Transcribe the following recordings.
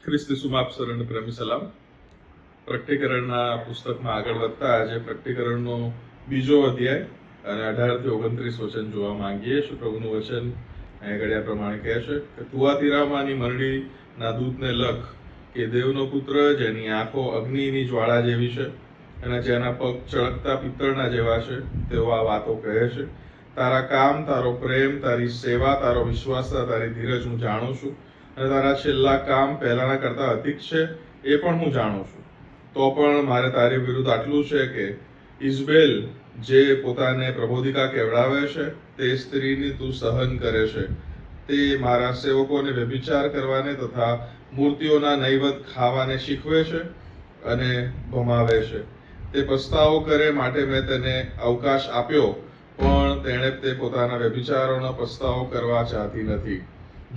ખ્રિસ્તી સુમાપ શરણ પ્રેમી સલામ. પ્રકટીકરણના પુસ્તકમાં આગળ વધતા આજે પ્રકટીકરણનો બીજો અધ્યાય અને 18 થી 29 વચન જોવા માંગીએ છીએ. પ્રભુનું વચન અહીં ઘડ્યા પ્રમાણે કહે છે કે તુઆતીરામાંની મંડળીના દૂતને લખ કે દેવનો પુત્ર જેની આંખો અગ્નિની જ્વાળા જેવી છે અને જેના પગ ચળકતા પિત્તળના જેવા છે તેઓ આ વાતો કહે છે. તારા કામ, તારો પ્રેમ, તારી સેવા, તારો વિશ્વાસ, તારી ધીરજ હું જાણું છું અને તારા છેલ્લા કામ પહેલાના કરતા અધિક છે એ પણ હું જાણું છું. તો પણ મારે તારી વિરુદ્ધ આટલું છે કે ઇઝબેલ જે પોતાને પ્રબોધિકા કહેવડાવે છે તે સ્ત્રીની તું સહન કરે છે. તે મારા સેવકોને વ્યભિચાર કરવાને તથા મૂર્તિઓના નૈવેદ્ય ખાવાને શીખવે છે અને ભમાવે છે. તે પસ્તાવો કરે માટે મેં તેને અવકાશ આપ્યો, પણ તેણે તે પોતાના વ્યભિચારોનો પસ્તાવો કરવા ચાહતી નથી.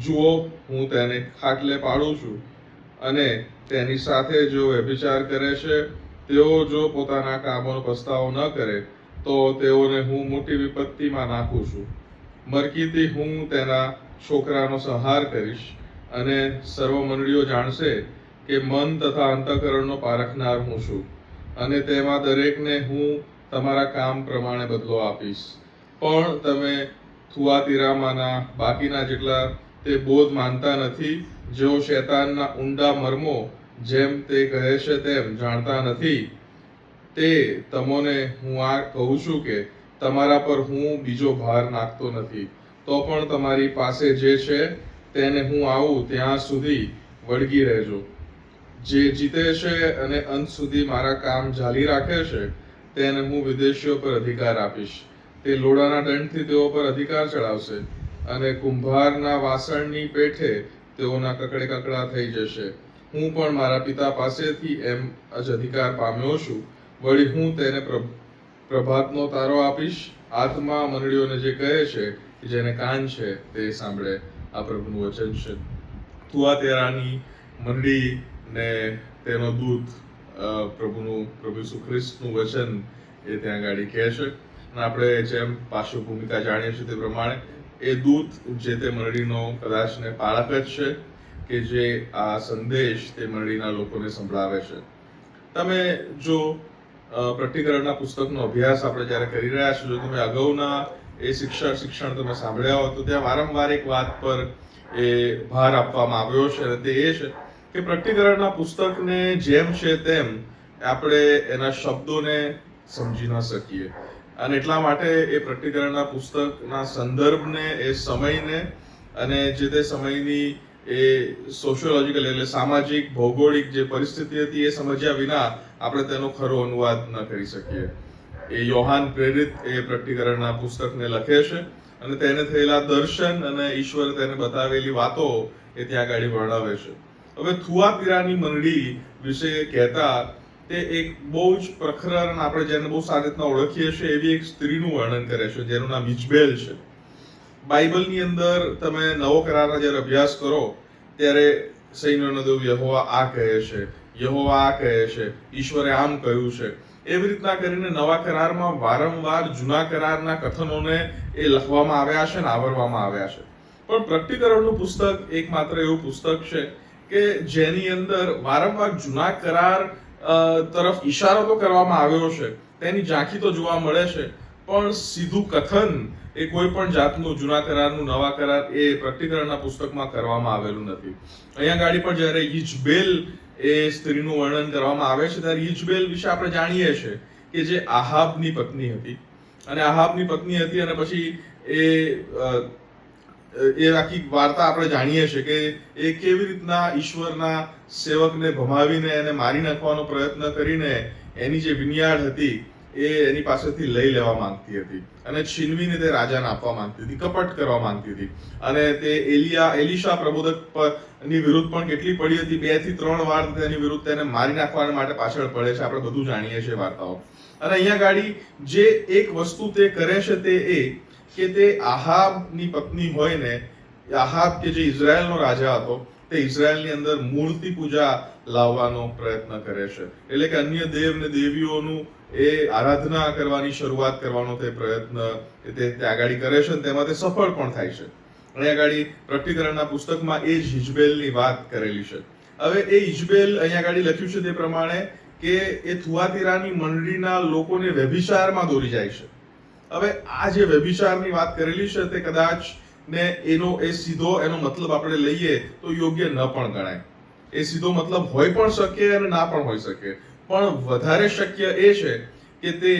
જુઓ, હું તેને ખાટલે પાડું છું અને તેની સાથે જો વ્યભિચાર કરે છે તેઓ જો પોતાના કામોનો પસ્તાવો ન કરે તો તેઓને હું મોટી વિપત્તિમાં નાખું છું. મરકીથી હું તેના છોકરાનો સંહાર કરીશ અને સર્વ મંડળીઓ જાણશે કે મન તથા અંતઃકરણનો પારખનાર હું છું અને તેમાં દરેકને હું તમારા કામ પ્રમાણે બદલો આપીશ. પણ તમે થુઆતીરામાંના બાકીના જેટલા તે બોધ માનતા નથી, જેઓ શૈતાનના ઊંડા મર્મો જેમ તે કહે છે તેમ જાણતા નથી. તે તમોને હું આ કહું છું કે તમારા પર હું બીજો ભાર નાખતો નથી. તો પણ તમારી પાસે જે છે તેને હું આવું ત્યાં સુધી વળગી રહેજો. જે જીતે છે અને અંત સુધી મારા કામ જાળી રાખે છે તેને હું વિદેશીઓ પર અધિકાર આપીશ. તે લોડાના દંડથી તેઓ પર અધિકાર ચડાવશે અને કુંભારના વાસણની પેઠે તેઓના કકડે કકડા થઈ જશે. હું પણ મારા પિતા પાસેથી એમ જ અધિકાર પામ્યો છું. વળી હું તેને પ્રભાતનો તારો આપીશ. આત્મા મંડળીઓને જે કહે છે કે જેને કાન છે તે સાંભળે. આ પ્રભુનું વચન છે. તુઆતીરાની મંડળી ને તેનો દૂત પ્રભુ ઈસુ ખ્રિસ્તનું વચન એ ત્યાં ગાડી કહે છે. અને આપણે જેમ પાર્શ્વ ભૂમિકા જાણીએ છીએ તે પ્રમાણે એ દૂત જે તે મંડળીનો કદાચ ને પાળક જ છે કે જે આ સંદેશ તે મંડળીના લોકોને સંભળાવે છે. તમે જો પ્રકટીકરણના પુસ્તકનો અભ્યાસ આપણે જ્યારે કરી રહ્યા છો, જો તમે અગાઉના એ શિક્ષણ તમે સાંભળ્યા હોય તો ત્યાં વારંવાર એક વાત પર એ ભાર આપવામાં આવ્યો છે અને તે એ છે કે પ્રકટીકરણના પુસ્તકને જેમ છે તેમ આપણે એના શબ્દોને સમજી ન શકીએ અને એટલા માટે એ પ્રકટીકરણના પુસ્તકના સંદર્ભને, એ સમયને અને જે તે સમયની એ સોશિયોલોજીકલ એટલે સામાજિક ભૌગોલિક જે પરિસ્થિતિ હતી એ સમજ્યા વિના આપણે તેનો ખરો અનુવાદ ન કરી શકીએ. એ યોહાન પ્રેરિત એ પ્રકટીકરણના પુસ્તકને લખે છે અને તેને થયેલા દર્શન અને ઈશ્વરે તેને બતાવેલી વાતો એ ત્યાં આગળ વર્ણવે છે. હવે થુઆતીરાની મંડળી વિશે કહેતા તે એક બહુ જ પ્રખર અને આપણે જેને બહુ સારી રીતના ઓળખીએ છીએ એવી એક સ્ત્રીનું વર્ણન કરે છે જેનું નામ ઇઝબેલ છે. બાઇબલની અંદર તમે નવો કરારના જ્યારે અભ્યાસ કરો ત્યારે સૈન્યોનો દેવ યહોવા આ કહે છે, યહોવા આ કહે છે, ઈશ્વરે આમ કહ્યું છે, એવી રીતના કરીને નવા કરારમાં વારંવાર જૂના કરારના કથનોને એ લખવામાં આવ્યા છે ને આવરવામાં આવ્યા છે. પણ પ્રકટીકરણનું પુસ્તક એકમાત્ર એવું પુસ્તક છે કે જેની અંદર વારંવાર જૂના કરાર તરફ ઈશારો તો કરવામાં આવ્યો છે, તેની ઝાંખી તો જોવા મળે છે, પણ સીધું કથન એ કોઈ પણ જાતનું જૂના કરારનું નવા કરાર એ પ્રકટીકરણના પુસ્તકમાં કરવામાં આવેલું નથી. અહીંયા ગાડી પર જ્યારે ઇઝબેલ એ સ્ત્રીનું વર્ણન કરવામાં આવે છે ત્યારે ઇઝબેલ વિશે આપણે જાણીએ છીએ કે જે આહાબની પત્ની હતી અને આહાબની પત્ની હતી અને પછી એ આખી વાર્તા આપણે જાણીએ છીએ કે એ કેવી રીતના ઈશ્વરના સેવકને ભમાવીને એને મારી નાખવાનો પ્રયત્ન કરીને એની જે વિનિયાડ હતી એ એની પાસેથી લઈ લેવા માંગતી હતી અને છીનવીને તે રાજાને આપવા માંગતી હતી, કપટ કરવા માંગતી હતી. અને તે એલિશા પ્રબોધક ની વિરુદ્ધ પણ કેટલી પડી હતી, 2 થી 3 વાર તેની વિરુદ્ધ તેને મારી નાખવા માટે પાછળ પડે છે. આપણે બધું જાણીએ છીએ વાર્તાઓ. અને અહીંયા ગાડી જે એક વસ્તુ તે કરે છે તે એ કે તે આહાબની પત્ની હોય ને, આહાબ કે જે ઇઝરાયલનો રાજા હતો તે ઇઝરાયલની અંદર મૂર્તિ પૂજા લાવવાનો પ્રયત્ન કરે છે. એટલે કે અન્ય દેવ ને દેવીઓનું એ આરાધના કરવાની શરૂઆત કરવાનો તે પ્રયત્ન તે આગળ કરે છે અને તેમાં તે સફળ પણ થાય છે. અને આગળ પ્રકટીકરણના પુસ્તકમાં એ જ ઇઝબેલની વાત કરેલી છે. હવે એ ઇઝબેલ અહીંયા આગળ લખ્યું છે તે પ્રમાણે કે એ થુઆતીરાની મંડળીના લોકોને વ્યભિચારમાં દોરી જાય છે. હવે આ જે વ્યભિચારની વાત કરેલી છે તે કદાચ ને એનો મતલબ આપણે લઈએ તો યોગ્ય ન પણ ગણાય. એ સીધો મતલબ હોઈ પણ શકે અને ના પણ હોઈ શકે, પણ વધારે શક્ય એ છે કે તે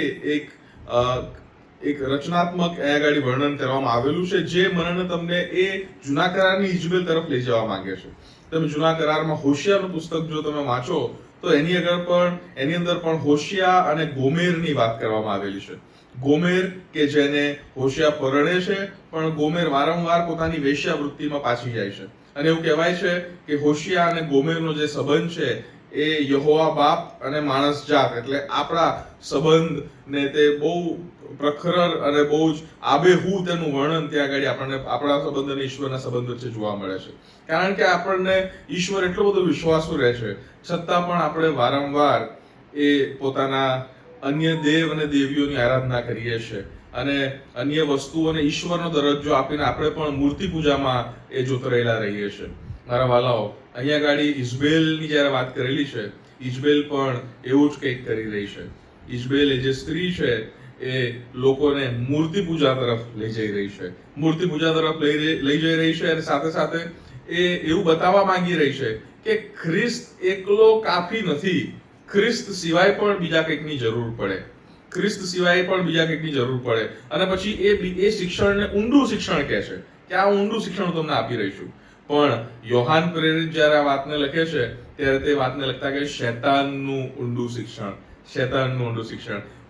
એક રચનાત્મક આગળ વર્ણન કરવામાં આવેલું છે જે મને તમને એ જૂના કરારની ઇઝબેલ તરફ લઈ જવા માંગે છે. તમે જૂના કરારમાં હોશિયાનું પુસ્તક જો તમે વાંચો તો એની અંદર પણ હોશિયા અને ગોમેરની વાત કરવામાં આવેલી છે. ગોમેર કે જેને હોશિયા પરણે છે, પણ ગોમેર વારંવાર પોતાની વેશ્યાવૃત્તિમાં પાછી જાય છે. અને એવું કહેવાય છે કે હોશિયા અને ગોમેરનો જે સંબંધ છે એ યહોવા બાપ અને માણસ જાત એટલે આપણા સંબંધ ને તે બહુ પ્રખર અને બહુ જ આબેહૂબ તેનું વર્ણન ત્યાં આગળ આપણને આપણા સંબંધ અને ઈશ્વરના સંબંધ વચ્ચે જોવા મળે છે. કારણ કે આપણને ઈશ્વર એટલો બધો વિશ્વાસુ રહે છે, છતાં પણ આપણે વારંવાર એ પોતાના અન્ય દેવ અને દેવીઓની આરાધના કરીએ છીએ અને અન્ય વસ્તુઓને ઈશ્વરનો દરજ્જો આપીને આપણે પણ મૂર્તિ પૂજામાં એ જોતરાયેલા રહીએ છીએ. મારા વાલાઓ, અહીંયા ગાડી ઇઝબેલની જ્યારે વાત કરેલી છે, ઇઝબેલ પણ એવું જ કંઈક કરી રહી છે. ઇઝબેલ એ જે સ્ત્રી છે એ લોકોને મૂર્તિ પૂજા તરફ લઈ જઈ રહી છે. મૂર્તિ પૂજા તરફ લઈ જઈ રહી છે અને સાથે સાથે એ એવું બતાવવા માંગી રહી છે કે ખ્રિસ્ત એકલો કાફી નથી, ખ્રિસ્ત સિવાય પણ બીજા કંઈકની જરૂર પડે. ખ્રિસ્ત સિવાય પણ બીજા કંઈકની જરૂર પડે. અને પછી એ શિક્ષણને ઊંડું શિક્ષણ કહે છે કે આ ઊંડું શિક્ષણ તમને આપી રહી છું. પણ યોહાન પ્રેરિત જ્યારે આ વાતને લખે છે ત્યારે તે વાતને લખતા કે શૈતાનનું ઊંડું શિક્ષણ.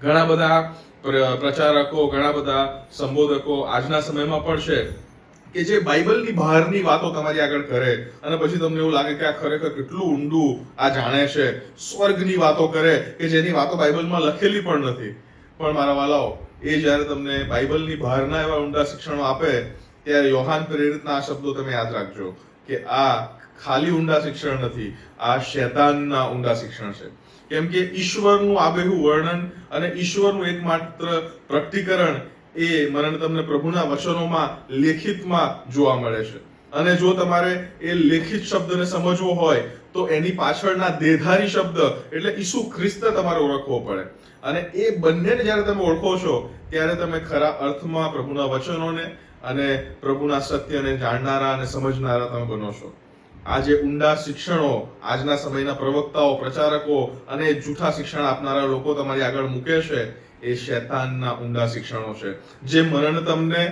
ઘણા બધા પ્રચારકો, ઘણા બધા સંબોધકો આજના સમયમાં પણ છે કે જે બાઇબલની બહારની વાતો તમારી આગળ કરે અને પછી તમને એવું લાગે કે આ ખરેખર કેટલું ઊંડું આ જાણે છે, સ્વર્ગની વાતો કરે કે જેની વાતો બાઇબલમાં લખેલી પણ નથી. પણ મારા વાલાઓ, એ જ્યારે તમને બાઇબલની બહારના એવા ઊંડા શિક્ષણો આપે ત્યારે યોહાન પ્રેરિતના આ શબ્દો તમે યાદ રાખજો કે આ ખાલી ઊંડા શિક્ષણ નથી, આ શૈતાનના ઊંડા શિક્ષણ છે. કેમ કે ઈશ્વરનું આબેહૂબ વર્ણન અને ઈશ્વરનું એકમાત્ર પ્રકટીકરણ એ મને તમને પ્રભુના વચનોમાં લેખિતમાં જોવા મળે છે. અને જો તમારે એ લેખિત શબ્દને સમજવો હોય તો એની પાછળના દેધારી શબ્દ એટલે ઈસુ ખ્રિસ્તને તમારે ઓળખવો પડે. અને એ બંનેને જ્યારે તમે ઓળખો છો ત્યારે તમે ખરા અર્થમાં પ્રભુના વચનોને અને પ્રભુના સત્યને જાણનારા અને સમજનારા તમે બનો છો. આ જે ઊંડા શિક્ષણો આજના સમયના પ્રવક્તાઓ, પ્રચારકો અને જૂઠા શિક્ષણ આપનારા લોકો તમારી આગળ મૂકે છે એ શૈતાનના ઊંડા શિક્ષણો છે, જે મને તમને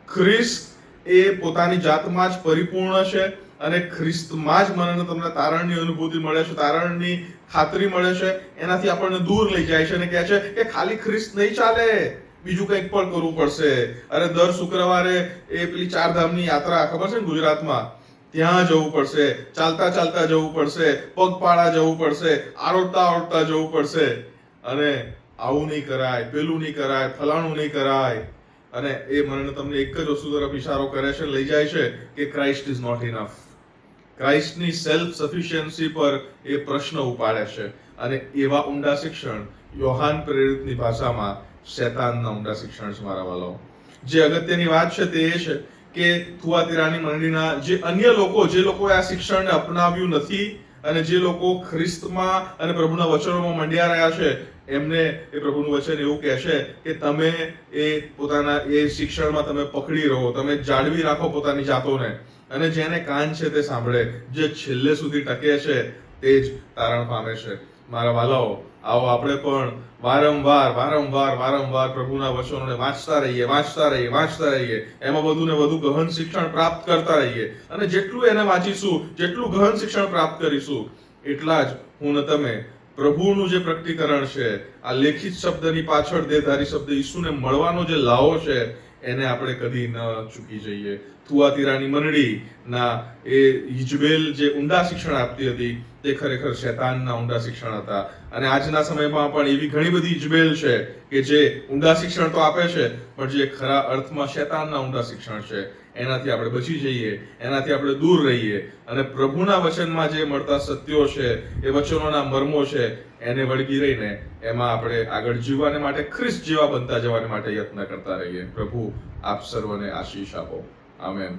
ખ્રિસ્ત એ પોતાની જાતમાં જ પરિપૂર્ણ છે અને ખ્રિસ્તમાં જ મને તમને તારણની અનુભૂતિ મળે છે, તારણની ખાતરી મળે છે. એનાથી આપણને દૂર લઈ જાય છે અને કહે છે કે ખાલી ખ્રિસ્ત નહીં ચાલે, બીજું કંઈક પણ કરવું પડશે. અરે દર શુક્રવારે એ પેલી 4 ધામની યાત્રા ખબર છે ને ગુજરાતમાં, ત્યાં જવું પડશે, ચાલતા ચાલતા જવું પડશે, પગપાળા જવું પડશે, આરોટતા જવું પડશે. અને આવું નહીં કરાય, પેલું નહીં કરાય, ફલાણું નહીં કરાય. અને એ મને તમને એક જ વસ્તુ તરફ ઇશારો કરે છે, લઈ જાય છે કે ક્રાઇસ્ટ ઇઝ નોટ ઇનફ. ક્રાઇસ્ટની સેલ્ફ સફિશિયન્સી પર એ પ્રશ્ન ઉપાડે છે. અને એવા ઊંડા શિક્ષણ યોહાન પ્રેરિતની ભાષામાં શૈતાનના ઊંડા શિક્ષણ છે. મારા વાલાઓ, જે અગત્યની વાત છે તે એ છે કે થુઆતીરાની મંડળીના જે અન્ય લોકો, જે લોકોએ આ શિક્ષણને અપનાવ્યું નથી અને જે લોકો ખ્રિસ્તમાં અને પ્રભુના વચનોમાં મંડ્યા રહ્યા છે, એમને એ પ્રભુનું વચન એવું કહે છે કે તમે એ પોતાના એ શિક્ષણમાં તમે પકડી રહો, તમે જાળવી રાખો પોતાની જાતોને. અને જેને કાન છે તે સાંભળે, જે છેલ્લે સુધી ટકે છે તે જ તારણ પામે છે. મારા વાલાઓ, આવો આપણે પણ વારંવાર પ્રભુના વચનોને વાંચતા રહીએ, એમાં વધુ ને વધુ ગહન શિક્ષણ પ્રાપ્ત કરતા રહીએ. અને જેટલું એને વાંચીશું, જેટલું ગહન શિક્ષણ પ્રાપ્ત કરીશું, એટલા જ હું ને તમે પ્રભુનું જે પ્રકટીકરણ છે, આ લેખિત શબ્દની પાછળ દેહધારી શબ્દ ઈસુને મળવાનો જે લાવો છે, એને આપણે કદી ન ચૂકી જઈએ. થુઆતીરાની મંડળીના એ ઇઝબેલ જે ઊંડા શિક્ષણ આપતી હતી તે ખરેખર શૈતાનના ઊંડા શિક્ષણ હતા. અને આજના સમયમાં પણ એવી ઘણી બધી ઇઝબેલ છે કે જે ઊંડા શિક્ષણ તો આપે છે, પણ જે ખરા અર્થમાં શૈતાનના ઊંડા શિક્ષણ છે, એનાથી આપણે બચી જઈએ, એનાથી આપણે દૂર રહીએ અને પ્રભુના વચનમાં જે મળતા સત્યો છે, એ વચનોના મર્મો છે, એને વળગી રહીને એમાં આપણે આગળ જીવવાને માટે, ખ્રિસ્ત જેવા બનતા જવાને માટે યત્ન કરતા રહીએ. પ્રભુ આપ સર્વને આશીષ આપો. આમેન.